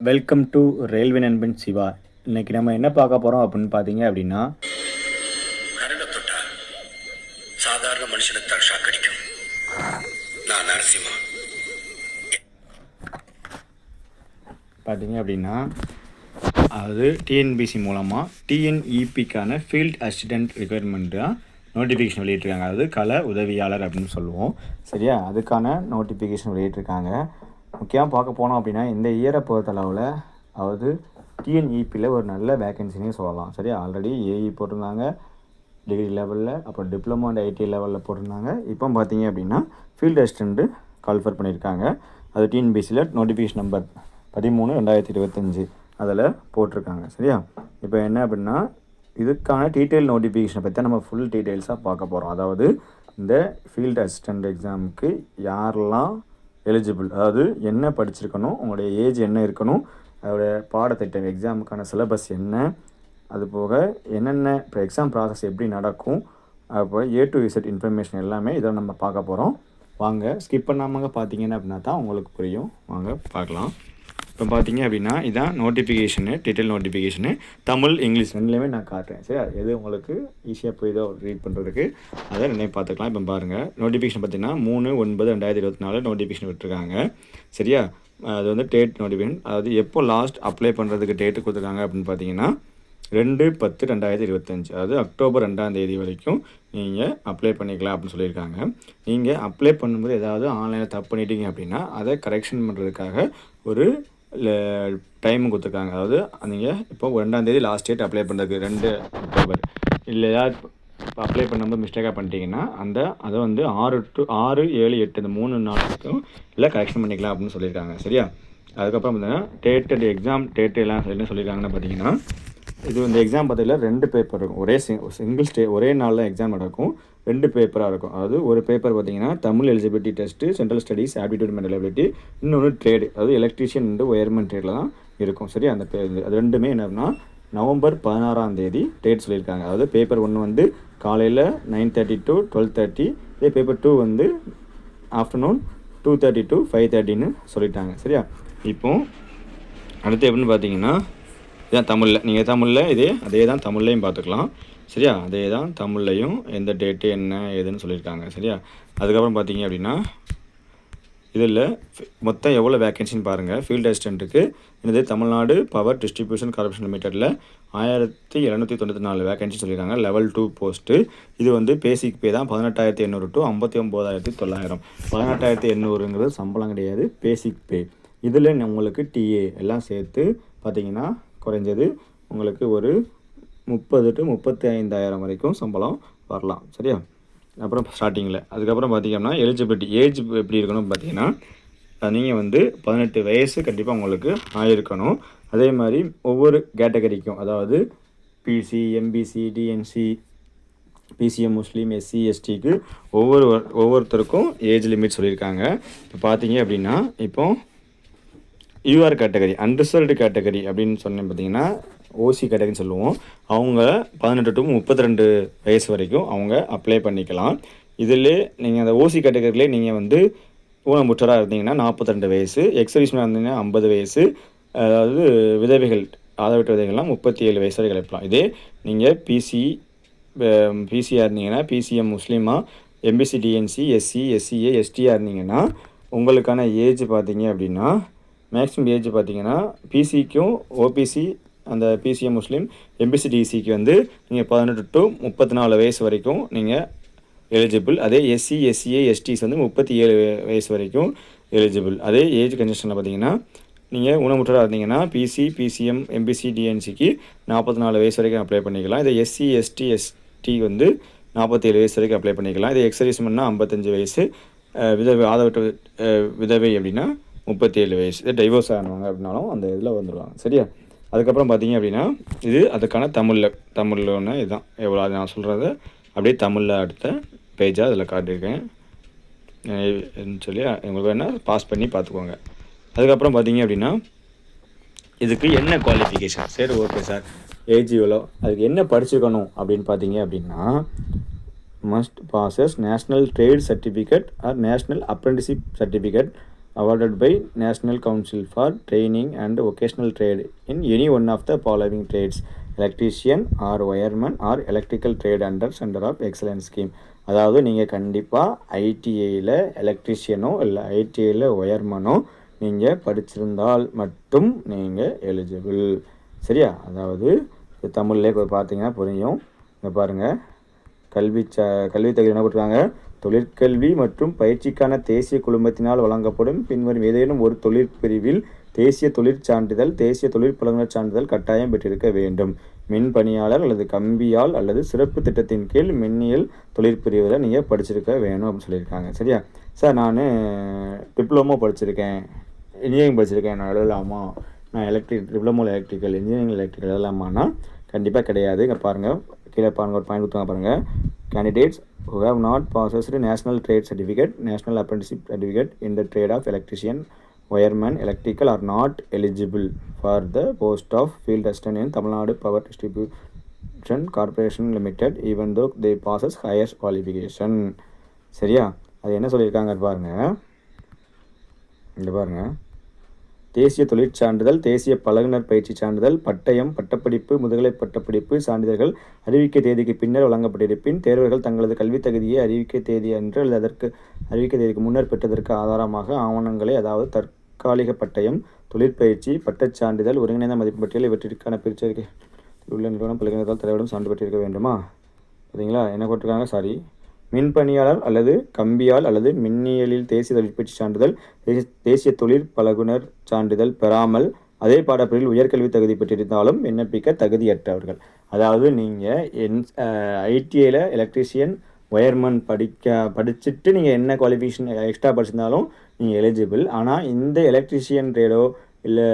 Welcome to railway நண்பன் சிவா. இன்னைக்கு நம்ம என்ன பார்க்க போகிறோம் அப்படின்னு பார்த்தீங்க அப்படின்னா, கரண்டை தொட்டா சாதாரண மனுஷனுக்கு தான் ஷாக் அடிக்கும். நான் நரசிம்மா. பார்த்தீங்க அப்படின்னா அது டிஎன்பிசி மூலமாக டிஎன்இபிக்கான ஃபீல்ட் அசிஸ்டன்ட் ரிக்வயர்மெண்ட்டாக நோட்டிஃபிகேஷன் வெளியிட்டிருக்காங்க. அதாவது கள உதவியாளர் அப்படின்னு சொல்லுவோம். சரியா, அதுக்கான நோட்டிஃபிகேஷன் வெளியிட்டிருக்காங்க. முக்கியமாக பார்க்க போனோம் அப்படின்னா இந்த இயரை பொறுத்தளவில் அதாவது டிஎன்இபியில் ஒரு நல்ல வேக்கன்சினே சொல்லலாம். சரியா, ஆல்ரெடி ஏஇ போட்டிருந்தாங்க டிகிரி லெவலில், அப்புறம் டிப்ளமோ அண்ட் ஐடி லெவலில் போட்டிருந்தாங்க. இப்போ பார்த்தீங்க அப்படின்னா ஃபீல்டு அசிஸ்டண்ட்டு கால்ஃபர் பண்ணியிருக்காங்க. அது டிஎன்பிசியில் நோட்டிஃபிகேஷன் நம்பர் 13/2025 அதில் போட்டிருக்காங்க. சரியா, இப்போ என்ன அப்படின்னா இதுக்கான டீட்டெயில் நோட்டிஃபிகேஷனை பற்றி நம்ம ஃபுல் டீட்டெயில்ஸாக பார்க்க போகிறோம். அதாவது இந்த ஃபீல்டு அசிஸ்டண்ட் எக்ஸாமுக்கு யாரெல்லாம் எலிஜிபிள், அதாவது என்ன படிச்சிருக்கணும், உங்களுடைய ஏஜ் என்ன இருக்கணும், அதோடைய பாடத்திட்டம் எக்ஸாமுக்கான சிலபஸ் என்ன, அது போக என்னென்ன இப்போ எக்ஸாம் ப்ராசஸ் எப்படி நடக்கும், அப்போ A to Z இன்ஃபர்மேஷன் எல்லாமே இதை நம்ம பார்க்க போகிறோம். வாங்க ஸ்கிப் பண்ணாமல் பார்த்தீங்கன்னா அப்படின்னா தான் உங்களுக்கு புரியும். வாங்க பார்க்கலாம். இப்போ பார்த்தீங்க அப்படின்னா இதான் notification, detail notification, Tamil English ரெண்டுலேயுமே நான் காட்டுறேன். சரி, எது உங்களுக்கு ஈஸியாக போய் தான் ரீட் பண்ணுறதுக்கு அதை ரெண்டையும் பார்த்துக்கலாம். இப்போ பாருங்கள், நோட்டிஃபிகேஷன் பார்த்தீங்கன்னா 3/9/2024 நோட்டிஃபிகேஷன் விட்டுருக்காங்க. சரியா, அது வந்து டேட் நோட்டிஃபிகேஷன், அதாவது எப்போ லாஸ்ட் அப்ளை பண்ணுறதுக்கு டேட்டு கொடுத்துருக்காங்க அப்படின்னு பார்த்தீங்கன்னா 2/10/2025, அதாவது அக்டோபர் 2ஆம் தேதி வரைக்கும் நீங்கள் அப்ளை பண்ணிக்கலாம் அப்படின்னு சொல்லியிருக்காங்க. நீங்கள் அப்ளை பண்ணும்போது ஏதாவது ஆன்லைனில் தப்பு பண்ணிட்டீங்க அப்படின்னா அதை கரெக்ஷன் பண்ணுறதுக்காக ஒரு டைமும் கொடுத்துருக்காங்க. அதாவது நீங்கள் இப்போ 2ஆம் தேதி லாஸ்ட் டேட் அப்ளை பண்ணுறதுக்கு 2 அக்டோபர். இல்லை ஏதாவது அப்ளை பண்ணும்போது மிஸ்டேக்காக பண்ணிட்டீங்கன்னா அதை வந்து 6 to 6, 7, 8 இந்த 3 நாளுக்கும் இல்லை கரெக்ஷன் பண்ணிக்கலாம் அப்படின்னு சொல்லியிருக்காங்க. சரியா, அதுக்கப்புறம் பார்த்தீங்கன்னா டேட்டு எக்ஸாம் டேட்டு எல்லாம் என்ன சொல்லியிருக்காங்கன்னு பார்த்தீங்கன்னா, இது இந்த எக்ஸாம் பார்த்தீங்கன்னா 2 பேப்பர் இருக்கும். ஒரே நாளில் எக்ஸாம் நடக்கும். 2 பேப்பராக இருக்கும். அதாவது ஒரு பேப்பர் பார்த்தீங்கன்னா Tamil eligibility test, central studies, aptitude mental ability, இன்னொன்று ட்ரேடு, அதாவது எலக்ட்ரீஷியன் அண்ட் ஒயர்மேன் ட்ரேடில் தான் இருக்கும். சரி, அந்த அது ரெண்டுமே என்னன்னா நவம்பர் 16ஆம் தேதி டேட் சொல்லியிருக்காங்க. அதாவது பேப்பர் 1 வந்து காலையில் 9:30 to 12:30, இதே பேப்பர் 2 வந்து ஆஃப்டர்நூன் 2:30 to 5:30ன்னு சொல்லிட்டாங்க. சரியா, இப்போ அடுத்து எப்படின்னு பார்த்தீங்கன்னா இதான் தமிழில், நீங்கள் தமிழில் அதே தான் தமிழ்லையும் பார்த்துக்கலாம். சரியா, அதே தான் தமிழ்லையும் எந்த டேட்டு என்ன ஏதுன்னு சொல்லியிருக்காங்க. சரியா, அதுக்கப்புறம் பார்த்தீங்க அப்படின்னா இதில் மொத்தம் எவ்வளோ வேக்கன்சின்னு பாருங்கள். ஃபீல்டு அசிஸ்டண்ட்டுக்கு இந்த தமிழ்நாடு பவர் டிஸ்ட்ரிபியூஷன் கார்பரேஷன் லிமிட்டடில் 1794 வேக்கன்சி சொல்லியிருக்காங்க. Level 2 post. இது வந்து பேசிக் பே தான் 18,800 to 59,900. 18,800ங்கிறது சம்பளம் கிடையாது, பேசிக் பே. இதில் உங்களுக்கு டிஏ எல்லாம் சேர்த்து பார்த்தீங்கன்னா குறைஞ்சது உங்களுக்கு ஒரு 30,000 to 35,000 வரைக்கும் சம்பளம் வரலாம். சரியா, அப்புறம் ஸ்டார்டிங்கில். அதுக்கப்புறம் பார்த்திங்கன்னா எலிஜிபிலிட்டி ஏஜ் எப்படி இருக்கணும் பார்த்தீங்கன்னா, நீங்கள் வந்து 18 வயசு கண்டிப்பாக உங்களுக்கு ஆகிருக்கணும். அதே மாதிரி ஒவ்வொரு கேட்டகரிக்கும், அதாவது பிசி, எம்பிசி, டிஎன்சி, பிசிஎம், முஸ்லீம், எஸ்சி, எஸ்டிக்கு ஒவ்வொருத்தருக்கும் ஏஜ் லிமிட் சொல்லியிருக்காங்க. இப்போ பார்த்தீங்க அப்படின்னா இப்போ யூஆர் கேட்டகரி, அன்ரிசர்வ்டு கேட்டகரி அப்படின்னு சொன்னேன் பார்த்தீங்கன்னா ஓசி கேட்டகரின்னு சொல்லுவோம். அவங்க 18 to 32 வயசு வரைக்கும் அவங்க அப்ளை பண்ணிக்கலாம். இதில் நீங்கள் அந்த ஓசி கேட்டகரியிலே நீங்கள் வந்து ஊனமுற்றராக இருந்தீங்கன்னா 42 வயசு, எக்ஸர்வீஸ்மேனாக இருந்தீங்கன்னா 50 வயசு, அதாவது விதவைகள் ஆதரவற்ற விதவைகள்லாம் 37 வயசு வரை கிடைக்கலாம். இதே நீங்கள் பிசியாக இருந்தீங்கன்னா, பிசிஎம் முஸ்லீமா, எம்பிசி, டிஎன்சி, எஸ்சி, எஸ்சிஏ, எஸ்டியாக இருந்தீங்கன்னா உங்களுக்கான ஏஜ் பார்த்தீங்க அப்படின்னா மேக்ஸிமம் ஏஜ் பார்த்தீங்கன்னா பிசிக்கும் ஓபிசி, அந்த பிசிஎம் முஸ்லீம், எம்பிசி, டிசிக்கு வந்து நீங்கள் 18 to 34 வயசு வரைக்கும் நீங்கள் எலிஜிபிள். அதே எஸ்சி, எஸ்சிஏ, எஸ்டிஸ் வந்து 37 வயசு வரைக்கும் எலிஜிபிள். அதே ஏஜ் கன்ஜெஷனில் பார்த்தீங்கன்னா நீங்கள் ஊனமுற்றராக இருந்தீங்கன்னா பிசி, பிசிஎம், எம்பிசி, டிஎன்சிக்கு 44 வயசு வரைக்கும் அப்ளை பண்ணிக்கலாம். இதே எஸ்சி, எஸ்டி, எஸ்டி வந்து 47 வயசு வரைக்கும் அப்ளை பண்ணிக்கலாம். இதே எக்ஸர்வீஸ்மேன்னா 55 வயசு, விதவை ஆதரவற்ற விதவை அப்படின்னா 37 வயசு, இதே டைவோர்ஸ் ஆனவங்க அப்படின்னாலும் அந்த இதில் வந்துடுவாங்க. சரியா, அதுக்கப்புறம் பார்த்தீங்க அப்படின்னா இது அதுக்கான தமிழில் ஒன்று இதுதான் எவ்வளோ அது நான் சொல்கிறத அப்படியே தமிழில் அடுத்த பேஜாக அதில் காட்டியிருக்கேன் சொல்லி உங்களுக்கு வேணால் பாஸ் பண்ணி பார்த்துக்கோங்க. அதுக்கப்புறம் பார்த்தீங்க அப்படின்னா இதுக்கு என்ன குவாலிஃபிகேஷன், சரி ஓகே சார் ஏஜ் இவ்வளோ, அதுக்கு என்ன படிச்சுக்கணும் அப்படின்னு பார்த்தீங்க அப்படின்னா must bosses national trade certificate or national apprenticeship certificate awarded by National Council for Training and Vocational Trade in any one of the following trades: electrician or wireman or electrical trade under Center of Excellence Scheme. அதாவது நீங்கள் கண்டிப்பாக ஐடிஐயில் எலக்ட்ரிஷியனோ இல்லை ஐடிஐயில் ஒயர்மனோ நீங்கள் படிச்சிருந்தால் மட்டும் நீங்கள் eligible. சரியா? அதாவது தமிழ்லேயே பார்த்தீங்கன்னா புரியும். இங்கே பாருங்கள், கல்வி தகுதி என்ன போட்டிருக்காங்க? தொழிற்கல்வி மற்றும் பயிற்சிக்கான தேசிய குழுமத்தினால் வழங்கப்படும் பின்வரும் ஏதேனும் ஒரு தொழிற்பிரிவில் தேசிய தொழிற்சான்றிதழ், தேசிய தொழிற்பழகுனர் சான்றிதழ் கட்டாயம் பெற்றிருக்க வேண்டும். மின் பணியாளர் அல்லது கம்பியால் அல்லது சிறப்பு திட்டத்தின் கீழ் மின்னியல் தொழிற்பிரிவில் நீங்கள் படிச்சிருக்க வேணும் அப்படின்னு சொல்லியிருக்காங்க. சரியா? சார் நான் டிப்ளமோ படிச்சிருக்கேன், இன்ஜினியரிங் படிச்சிருக்கேன், நான் எழுதலாமா? நான் டிப்ளமோ எலக்ட்ரிக்கல், இன்ஜினியரிங் எலக்ட்ரிக்கல் எழுதலாமான்னா கண்டிப்பாக கிடையாது. இங்கே பாருங்கள், கீழே பாருங்கள், ஒரு பாயிண்ட் கொடுத்தாங்க பாருங்கள். Candidates who have not possessed national trade certificate, national apprenticeship certificate in the trade of electrician, wireman, electrical are not eligible for the post of field assistant in Tamil Nadu Power Distribution Corporation Limited even though they possess higher qualification. சரியா? அது என்ன சொல்லியிருக்காங்க பாருங்கள், இந்த பாருங்கள். தேசிய தொழிற்சான்றிதழ், தேசிய பழகுனர் பயிற்சி சான்றிதழ், பட்டயம், பட்டப்படிப்பு, முதுகலை பட்டப்படிப்பு சான்றிதழ்கள் அறிவிக்கை தேதிக்கு பின்னர் வழங்கப்பட்டிருப்பின் தேர்வர்கள் தங்களது கல்வித் தகுதியை அறிவிக்கை தேதி அன்று அல்லது அதற்கு அறிவிக்கை தேதிக்கு முன்னர் பெற்றதற்கு ஆதாரமாக ஆவணங்களை, அதாவது தற்காலிக பட்டயம், தொழிற்பயிற்சி, பட்டச் சான்றிதழ், ஒருங்கிணைந்த மதிப்பு பட்டியல் இவற்றிற்கான பிரிச்சறிக்கை உள்ள நிறுவனம் பல்கலைக்கழகத்தால் தலைவரிடம் சான்று பெற்றிருக்க வேண்டுமா? பார்த்தீங்களா என்ன போட்டிருக்காங்க? மின்பணியாளர் அல்லது கம்பியால் அல்லது மின்னியலில் தேசிய தொழிற்பயிற்சி சான்றிதழ், தேசிய தொழிற்பழகுனர் சான்றிதழ் பெறாமல் அதே பாடப்பிரிவில் உயர்கல்வி தகுதி பெற்றிருந்தாலும் விண்ணப்பிக்க தகுதியற்றவர்கள். அதாவது நீங்கள் ஐடிஐயில் எலக்ட்ரிஷியன், ஒயர்மன் படிச்சுட்டு நீங்கள் என்ன குவாலிஃபிகேஷன் எக்ஸ்ட்ரா படிச்சிருந்தாலும் நீங்கள் எலிஜிபிள். ஆனால் இந்த எலக்ட்ரிஷியன் ட்ரேடோ இல்லை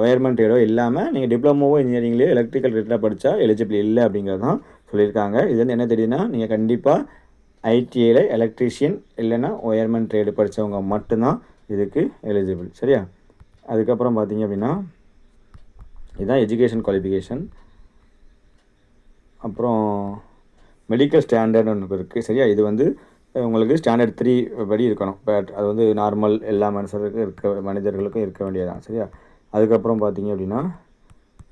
ஒயர்மன் ட்ரேடோ இல்லாமல் நீங்கள் டிப்ளமோவோ இன்ஜினியரிங்லேயோ எலக்ட்ரிக்கல் ரிலேட்டடாக படித்தா எலிஜிபிள் இல்லை அப்படிங்கிறது தான் சொல்லியிருக்காங்க. இது வந்து என்ன தெரியுதுன்னா, நீங்கள் கண்டிப்பாக ஐடிஐயில் எலக்ட்ரிஷியன் இல்லைன்னா ஒயர்மன் ட்ரேடு படித்தவங்க மட்டும்தான் இதுக்கு எலிஜிபிள். சரியா? அதுக்கப்புறம் பார்த்தீங்க அப்படின்னா இதுதான் எஜுகேஷன் குவாலிஃபிகேஷன். அப்புறம் மெடிக்கல் ஸ்டாண்டர்ட் ஒன்று இருக்குது. சரியா? இது வந்து உங்களுக்கு ஸ்டாண்டர்ட் 3 படி இருக்கணும். பட் அது வந்து நார்மல் எல்லா மனிதர்களுக்கும் இருக்க வேண்டியதான். சரியா? அதுக்கப்புறம் பார்த்தீங்க அப்படின்னா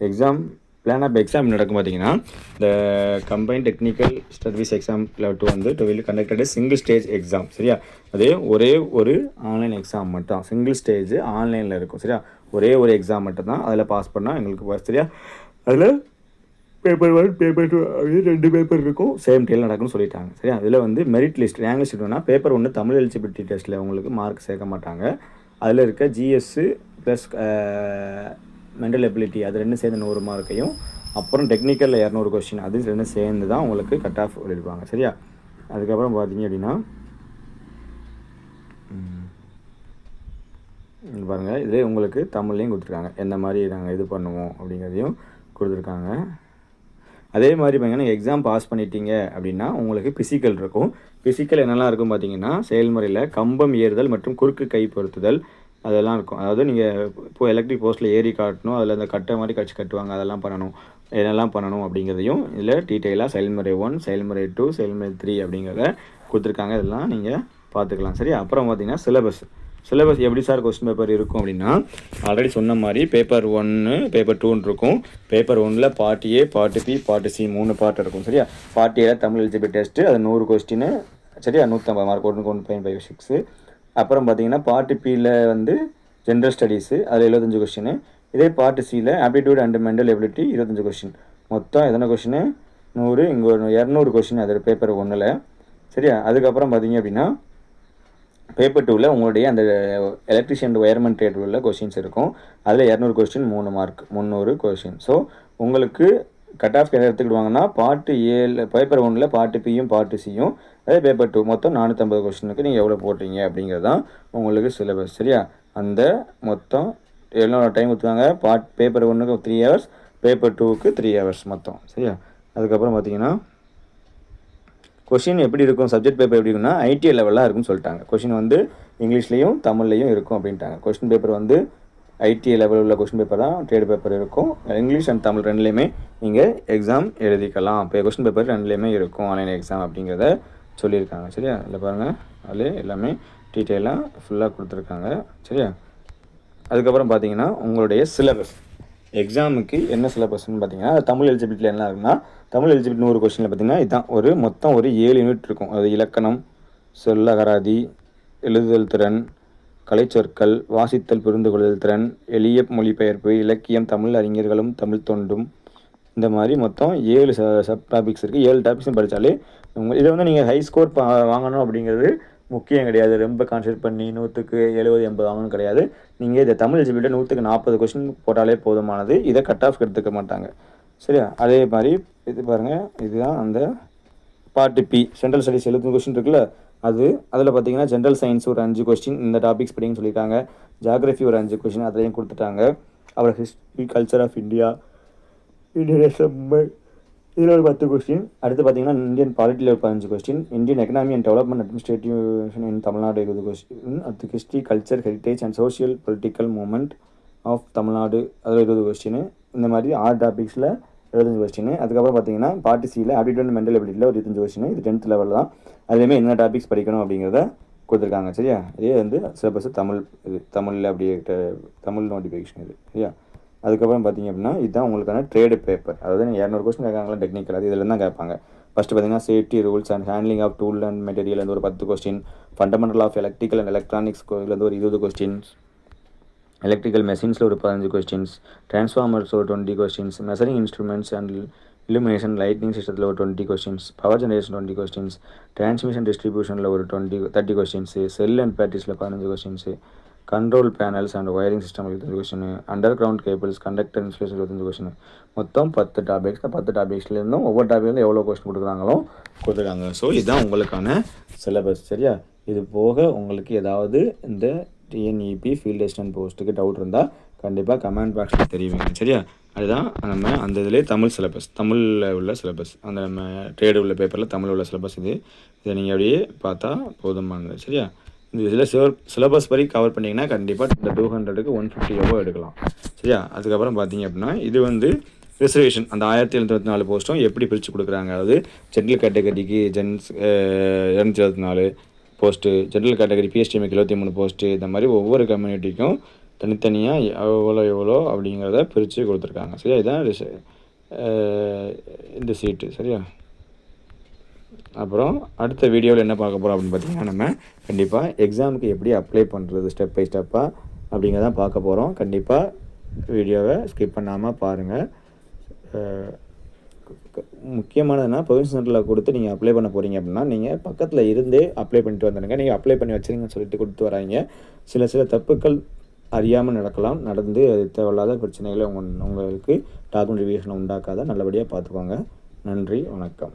எக்ஸாம் பிளான் ஆஃப் எக்ஸாம் நடக்கும். பார்த்தீங்கன்னா இந்த combine technical service exam level 2 வந்து will conducted single stage exam. சரியா? அதே ஒரே ஒரு ஆன்லைன் எக்ஸாம் மட்டும், சிங்கிள் ஸ்டேஜ் ஆன்லைனில் இருக்கும். சரியா? ஒரே ஒரு எக்ஸாம் மட்டும் தான், அதில் பாஸ் பண்ணால் எங்களுக்கு. சரியா? அதில் பேப்பர் 1 பேப்பர் 2 அப்படின்னு 2 பேப்பர் இருக்கும், சேம் டேல நடக்கும்னு சொல்லிட்டாங்க. சரியா? இதில் வந்து மெரிட் லிஸ்ட் ரேங்க் லிஸ்ட் வேணும்னா பேப்பர் 1 தமிழ் எலிஜிபிலிட்டி டெஸ்ட்டில் உங்களுக்கு மார்க் சேர்க்க மாட்டாங்க. அதில் இருக்க ஜிஎஸ்ஸு ப்ளஸ் மென்டல் எபிலிட்டி அது 2 சேர்ந்து 100 மார்க்கையும், அப்புறம் டெக்னிக்கலில் 200 கொஸ்டின் அது 2 சேர்ந்து தான் உங்களுக்கு கட் ஆஃப் எழுதிருப்பாங்க. சரியா? அதுக்கப்புறம் பார்த்தீங்க அப்படின்னா பாருங்கள், இதே உங்களுக்கு தமிழ்லையும் கொடுத்துருக்காங்க, எந்த மாதிரி நாங்கள் இது பண்ணுவோம் அப்படிங்கிறதையும் கொடுத்துருக்காங்க. அதே மாதிரி பார்த்தீங்கன்னா எக்ஸாம் பாஸ் பண்ணிட்டீங்க அப்படின்னா உங்களுக்கு ஃபிசிக்கல் இருக்கும். ஃபிசிக்கல் என்னெல்லாம் இருக்கும் பார்த்தீங்கன்னா, செயல்முறையில் கம்பம் ஏறுதல் மற்றும் குறுக்கு கை பொருத்துதல் அதெல்லாம் இருக்கும். அதாவது நீங்கள் இப்போது எலக்ட்ரிக் போஸ்ட்டில் ஏறி காட்டணும், அதில் அந்த கட்டை மாதிரி கட்டுவாங்க, அதெல்லாம் பண்ணணும். என்னெல்லாம் பண்ணணும் அப்படிங்கிறதையும் இதில் டீட்டெயிலாக செயல்முறை 1, செயல்முறை 2, செயல்முறை 3 அப்படிங்கிறத கொடுத்துருக்காங்க. இதெல்லாம் நீங்கள் பார்த்துக்கலாம். சரி? அப்புறம் பார்த்தீங்கன்னா சிலபஸ் எப்படி சார் கொஸ்டின் பேப்பர் இருக்கும் அப்படின்னா, ஆல்ரெடி சொன்ன மாதிரி பேப்பர் 1 பேப்பர் 2 இருக்கும். பேப்பர் 1ல் part A, part B, part C 3 part இருக்கும். சரியா? பார்ட் ஏல தமிழ் எலிஜிபிலிட்டி டெஸ்ட்டு, அது 100 கொஸ்டின். சரியா? 150 மார்க், 1.56. அப்புறம் பார்த்தீங்கன்னா பார்ட் பியில் வந்து ஜென்ரல் ஸ்டடீஸு, அதில் 75 கொஸ்டின். இதே பார்ட் சியில் aptitude and mental ability 25 question. மொத்தம் எத்தனை கொஸ்டின்? 100. இங்கே ஒரு 200 கொஸ்டின் அது பேப்பர் 1ல். சரியா? அதுக்கப்புறம் பார்த்தீங்க அப்படின்னா பேப்பர் 2ல் உங்களுடைய அந்த எலக்ட்ரிஷியன் ஒயர்மன் ட்ரேட் உள்ள கொஸ்டின்ஸ் இருக்கும். அதில் 200 கொஸ்டின் 3 மார்க், 300 கொஸ்டின். ஸோ உங்களுக்கு கட் ஆஃப் எடுத்துக்கிடுவாங்கன்னா பார்ட் ஏல பேப்பர் 1ல் பார்ட் பியும் பார்ட் சியும், அதே பேப்பர் 2 மொத்தம் 450 கொஸ்டினுக்கு நீங்கள் எவ்வளோ போடுறீங்க அப்படிங்கிறது தான் உங்களுக்கு சிலபஸ். சரியா? அந்த மொத்தம் எவ்வளோ டைம் கொடுத்துருக்காங்க? பேப்பர் 1க்கு 3 ஹவர்ஸ், பேப்பர் 2க்கு 3 ஹவர்ஸ் மொத்தம். சரியா? அதுக்கப்புறம் பார்த்தீங்கன்னா கொஷின் எப்படி இருக்கும், சப்ஜெக்ட் பேப்பர் எப்படி இருக்குன்னா ஐடிஐ லெவலாக இருக்குன்னு சொல்லிட்டாங்க. கொஷின் வந்து இங்கிலீஷ்லேயும் தமிழ்லையும் இருக்கும் அப்படின்ட்டாங்க. கொஸ்டின் பேப்பர் வந்து ஐடிஐ லெவலில் உள்ள கொஸ்டின் பேப்பர் தான் ட்ரேடு பேப்பர் இருக்கும். இங்கிலீஷ் அண்ட் தமிழ் ரெண்டுலேயுமே நீங்கள் எக்ஸாம் எழுதிக்கலாம். இப்போ கொஸ்டின் பேப்பர் ரெண்டுலேயுமே இருக்கும் ஆன்லைன் எக்ஸாம் அப்படிங்கிறத சொல்லியிருக்காங்க. சரியா? அதில் பாருங்கள், அதில் எல்லாமே டீட்டெயிலாக ஃபுல்லாக கொடுத்துருக்காங்க. சரியா? அதுக்கப்புறம் பார்த்தீங்கன்னா உங்களுடைய சிலபஸ், எக்ஸாமுக்கு என்ன சிலபஸ்ன்னு பார்த்தீங்கன்னா, தமிழ் எலிஜிபிலிட்டியில் என்ன இருக்குன்னா, தமிழ் எலிஜிபிலிட்டி 100 கொஸ்டினில் பார்த்தீங்கன்னா இதுதான் மொத்தம் ஒரு 7 யூனிட் இருக்கும். அது இலக்கணம், சொல்லகராதி, எழுதுதல் திறன், கலைச்சொற்கள், வாசித்தல் புரிந்து கொள்ளுதல் திறன், எளிய மொழிபெயர்ப்பு, இலக்கியம், தமிழ் அறிஞர்களும் தமிழ் தொண்டும், இந்த மாதிரி மொத்தம் 7 சப் டாபிக்ஸ் இருக்குது. 7 டாபிக்ஸும் படித்தாலே இதை நீங்கள் ஹை ஸ்கோர் வாங்கணும் அப்படிங்கிறது முக்கியம் கிடையாது. ரொம்ப கான்சன்ட்ரேட் பண்ணி 100க்கு 70 80 வாங்கணும் கிடையாது. நீங்கள் இதை தமிழ் எலிஜிபிலிட்டி 100க்கு 40 கொஸ்டின் போட்டாலே போதுமானது. இதை கட் ஆஃப் எடுத்துக்க மாட்டாங்க. சரியா? அதே மாதிரி இது பாருங்கள், இதுதான் அந்த part B, general studies 70 question இருக்குல்ல, அதில் பார்த்தீங்கன்னா ஜென்ரல் சயின்ஸ் ஒரு 5 கொஸ்டின் இந்த டாபிக்ஸ் படிங்கன்னு சொல்லியிருக்காங்க. ஜியாகிரஃபி ஒரு 5 கொஸ்டின் அதையும் கொடுத்துட்டாங்க. அப்புறம் ஹிஸ்ட்ரி, கல்ச்சர் ஆஃப் இந்தியா, இதில் ஒரு 10 கொஸ்டின். அடுத்து பார்த்தீங்கன்னா இந்தியன் பாலிட்டியில் ஒரு 15 question, Indian economy and development administrative in Tamil Nadu 20 question, அடுத்து history, culture, heritage and social political movement of Tamil Nadu அதில் 20 கொஸ்டின். இந்த மாதிரி 6 டாபிக்ஸில் 25 கொஸ்டின். அதுக்கப்புறம் பார்த்தீங்கன்னா பார்ட்டி சியில் ஆப்டிடியூட் மென்டல் எபிலிட்டியில் ஒரு 25 கொஸ்டின். இது 10th லெவல் தான். அதுலேயுமே என்ன டாபிக்ஸ் படிக்கணும் அப்படிங்கிறத கொடுத்துருக்காங்க. சரியா? இதே சிலபஸ் தமிழில் அப்படியே தமிழ் நோட்டிஃபிகேஷன் இது. சரியா? அதுக்கப்புறம் பார்த்தீங்க அப்படின்னா இதுதான் உங்களுக்கான ட்ரேடு பேப்பர். அதாவது 200 கொஸ்டின் கேட்காங்களா டெக்னிக்கல், அது இதில் தான் கேட்பாங்க. ஃபஸ்ட்டு பார்த்தீங்கன்னா safety rules and handling of tool and material ஒரு 10 question, fundamental of electrical and electronics ஒரு 20 கொஸ்டின்ஸ், எலக்ட்ரிக்கல் மெஷின்ஸில் ஒரு 15 கொஸ்டின்ஸ், டிரான்ஸ்ஃபார்மர்ஸ் ஒரு 20 questions, measuring instruments and illumination lightning சிஸ்டத்தில் ஒரு 20 questions, power generation 20 questions, transmission டிஸ்ட்ரிபியூஷனில் ஒரு 30 கொஸ்டின்ஸு, செல் அண்ட் பேட்டரிஸில் 15 questions, control panels and wiring system 25 question, underground cables, conductor insulation 25 question. மொத்தம் 10 topics. 10 டாபிக்ஸ்லேருந்தும் ஒவ்வொரு டாபிக்லேருந்து எவ்வளோ கொஸ்டின் கொடுத்துருக்காங்க. ஸோ இதுதான் உங்களுக்கான சிலபஸ். சரியா? இது போக உங்களுக்கு ஏதாவது இந்த டிஎன்இபி ஃபீல்ட் அசிஸ்டன்ட் போஸ்ட்டுக்கு டவுட் இருந்தால் கண்டிப்பாக கமெண்ட் பாக்ஸில் தெரிவிங்க. சரியா? அதுதான் நம்ம அந்த இதிலே தமிழ் சிலபஸ், தமிழில் உள்ள சிலபஸ், அந்த நம்ம ட்ரேடு உள்ள பேப்பரில் தமிழ் உள்ள சிலபஸ் இதை நீங்கள் அப்படியே பார்த்தா போதுமானது. சரியா? இந்த இதில் சிலபஸ் படி கவர் பண்ணிங்கன்னா கண்டிப்பாக இந்த 200க்கு 150 எவ்வளோ எடுக்கலாம். சரியா? அதுக்கப்புறம் பார்த்தீங்க அப்படின்னா இது ரிசர்வேஷன் அந்த 1724 போஸ்ட்டும் எப்படி பிரித்து கொடுக்குறாங்க. அதாவது ஜென்ரல் கேட்டகரிக்கு 224 போஸ்ட்டு, ஜென்ரல் கேட்டகரி பிஎஸ்டிஎம்க்கு 23 போஸ்ட்டு, இந்த மாதிரி ஒவ்வொரு கம்யூனிட்டிக்கும் தனித்தனியாக எவ்வளோ அப்படிங்கிறத பிரித்து கொடுத்துருக்காங்க. சரியா? இதுதான் இந்த சீட்டு. சரியா? அப்புறம் அடுத்த வீடியோவில் என்ன பார்க்க போகிறோம் அப்படின்னு பார்த்தீங்கன்னா, நம்ம கண்டிப்பாக எக்ஸாமுக்கு எப்படி அப்ளை பண்ணுறது ஸ்டெப் பை ஸ்டெப்பாக அப்படிங்கிறதான் பார்க்க போகிறோம். கண்டிப்பாக வீடியோவை ஸ்கிப் பண்ணாமல் பாருங்கள். முக்கியமானதுன்னா ப்ரொவின்ஸ் சென்டரில் கொடுத்து நீங்கள் அப்ளை பண்ண போகிறீங்க அப்படின்னா நீங்கள் பக்கத்தில் இருந்தே அப்ளை பண்ணிட்டு வந்துடுங்க. நீங்கள் அப்ளை பண்ணி வச்சுருங்கன்னு சொல்லிட்டு கொடுத்து வராங்க. சில தப்புக்கள் அறியாமல் நடந்து அது தேவையில்லாத பிரச்சனைகளை உங்களுக்கு டாக்குமெண்ட் ரிவிஷனை உண்டாக்காத நல்லபடியாக பார்த்துக்கோங்க. நன்றி, வணக்கம்.